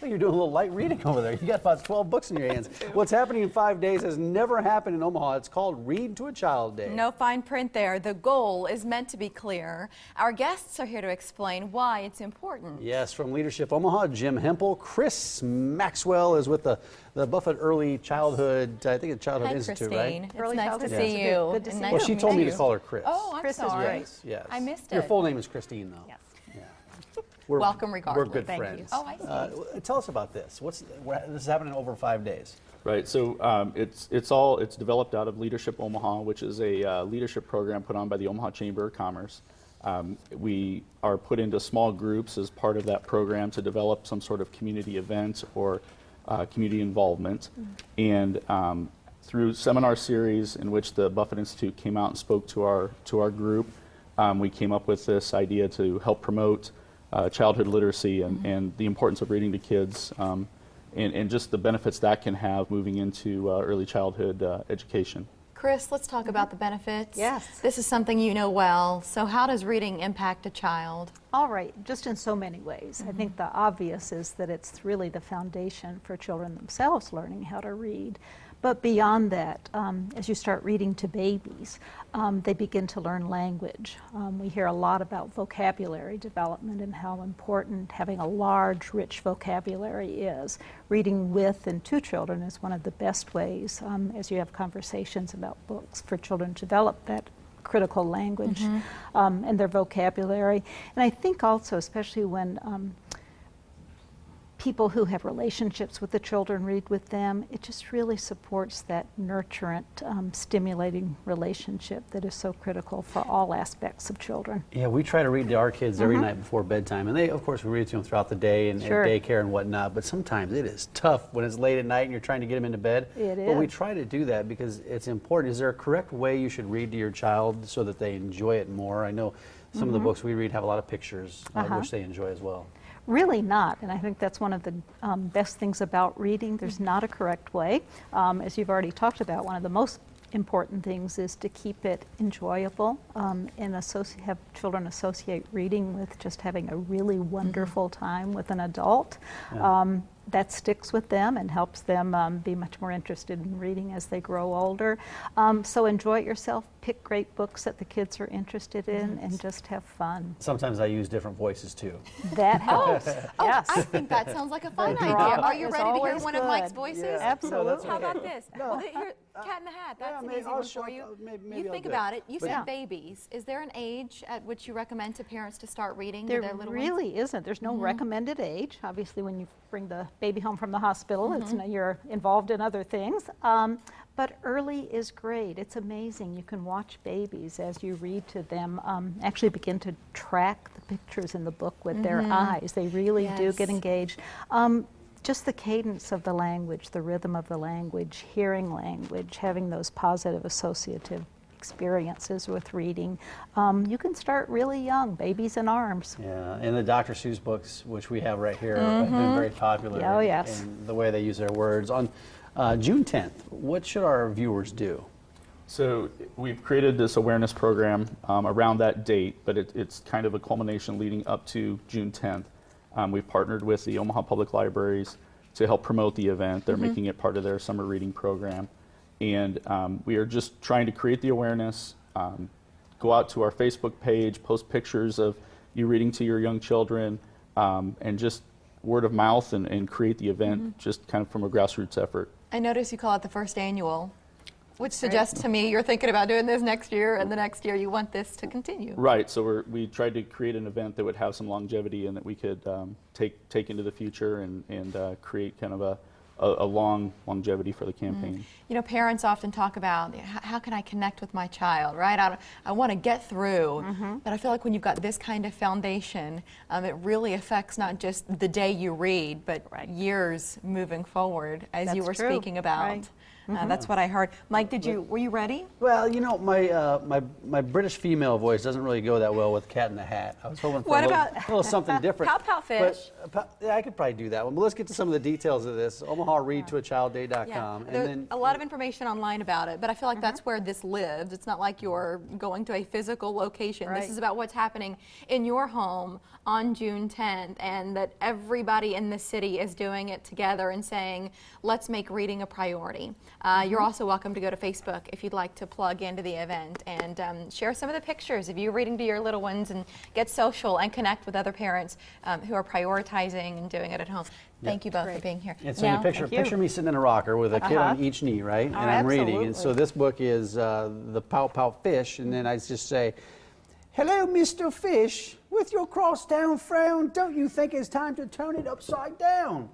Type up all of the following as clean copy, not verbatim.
Well, you're doing a little light reading over there. You got about 12 books in your hands. What's happening in 5 days has never happened in Omaha. It's called Read to a Child Day. No fine print there. The goal is meant to be clear. Our guests are here to explain why it's important. Yes, from Leadership Omaha, Jim Hempel. Chris Maxwell is with the Buffett Early Childhood, I think it's Childhood Hi, Institute, Christine. right? It's nice to Yeah. see you. Good to see Nice you. Well, she meet told me you. to call her Chris. Oh, I'm Chris is sorry. great. Yes. I missed Your it. full name is Christine, though. Yes. Yeah. Welcome We're regardless. good Thank you. friends. Oh, I see. Tell us about this. This is happening over 5 days. Right, so it's developed out of Leadership Omaha, which is a leadership program put on by the Omaha Chamber of Commerce. We are put into small groups as part of that program to develop some sort of community event or community involvement. And through seminar series in which the Buffett Institute came out and spoke to our group, we came up with this idea to help promote childhood literacy and the importance of reading to kids. And just the benefits that can have moving into early childhood education. Chris, let's talk about the benefits. Yes. This is something you know well. So how does reading impact a child? All right, just in so many ways. I think the obvious is that it's really the foundation for children themselves learning how to read. But beyond that, as you start reading to babies, they begin to learn language. We hear a lot about vocabulary development and how important having a large, rich vocabulary is. Reading with and to children is one of the best ways, as you have conversations about books, for children to develop that critical language and their vocabulary. And I think also, especially when people who have relationships with the children read with them, it just really supports that nurturant, stimulating relationship that is so critical for all aspects of children. Yeah, we try to read to our kids every night before bedtime, and they, of course, we read to them throughout the day and at daycare and whatnot, but sometimes it is tough when it's late at night and you're trying to get them into bed. It But we is. try to do that because it's important. Is there a correct way you should read to your child so that they enjoy it more? I know some of the books we read have a lot of pictures, which they enjoy as well. Really not, and I think that's one of the best things about reading. There's not a correct way. As you've already talked about, one of the most important things is to keep it enjoyable and have children associate reading with just having a really wonderful time with an adult. That sticks with them and helps them be much more interested in reading as they grow older. So enjoy it yourself, pick great books that the kids are interested in, and just have fun. Sometimes I use different voices too. That helps. Yes. I think that sounds like a fun idea. drama Are you is ready to hear always one of good. Mike's voices? Yeah. Absolutely. No, that's How okay. about this? No. Well, here, cat in the hat. That's an maybe easy I'll one show for it. you. Maybe You I'll think do it. about it. You But- said babies. Is there an age at which you recommend to parents to start reading to There their little ones? really isn't. There's no recommended age. Obviously, when you bring the baby home from the hospital, you're involved in other things. But early is great. It's amazing. You can watch babies as you read to them actually begin to track the pictures in the book with their eyes. They really do Yes. get engaged. Just the cadence of the language, the rhythm of the language, hearing language, having those positive associative experiences with reading. You can start really young, babies in arms. Yeah, and the Dr. Seuss books, which we have right here, have been very popular. Oh, yes. And the way they use their words. On June 10th, what should our viewers do? So we've created this awareness program around that date, but it's kind of a culmination leading up to June 10th. We've partnered with the Omaha Public Libraries to help promote the event. They're making it part of their summer reading program. And we are just trying to create the awareness, go out to our Facebook page, post pictures of you reading to your young children, and just word of mouth and create the event just kind of from a grassroots effort. I notice you call it the first annual, which suggests to me you're thinking about doing this next year, and the next year you want this to continue. Right, so we tried to create an event that would have some longevity and that we could take into the future and create kind of a long longevity for the campaign. You know, parents often talk about how can I connect with my child, right? I want to get through, but I feel like when you've got this kind of foundation, it really affects not just the day you read, but years moving forward, as you That's were true. speaking about. Right. That's what I heard. Mike, were you ready? Well, you know, my British female voice doesn't really go that well with Cat in the Hat. I was hoping for a little something different. Pout Pout Fish. Yeah, I could probably do that one. But let's get to some of the details of this. OmahaReadToAChildDay.com. Yeah, there's a lot of information online about it, but I feel like that's where this lives. It's not like you're going to a physical location. Right. This is about what's happening in your home on June 10th, and that everybody in the city is doing it together and saying, let's make reading a priority. You're also welcome to go to Facebook if you'd like to plug into the event and share some of the pictures of you reading to your little ones and get social and connect with other parents who are prioritizing and doing it at home. Thank you both for being here. And so you picture me sitting in a rocker with a kid on each knee, right? And I'm reading. And so this book is The Pout Pout Fish. And then I just say, hello, Mr. Fish. With your cross-down frown, don't you think it's time to turn it upside down?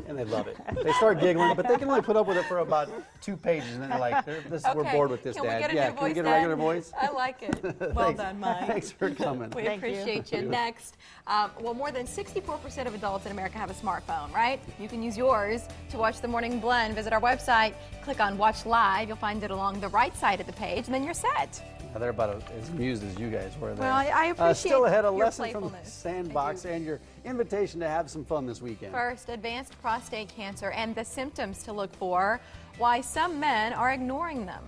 And they love it. They start giggling, but they can only put up with it for about 2 pages, and then they're like, we're bored with this, can Dad. We get a new can we voice, get a regular voice? I like it. Well done, Mike. Thanks for coming. We appreciate you. Next, well, more than 64% of adults in America have a smartphone, right? You can use yours to watch The Morning Blend. Visit our website, click on Watch Live. You'll find it along the right side of the page, and then you're set. They're about as amused as you guys were there. Well, I appreciate still ahead, a your lesson from the playfulness. Sandbox and your invitation to have some fun this weekend. First, advanced prostate cancer and the symptoms to look for, why some men are ignoring them.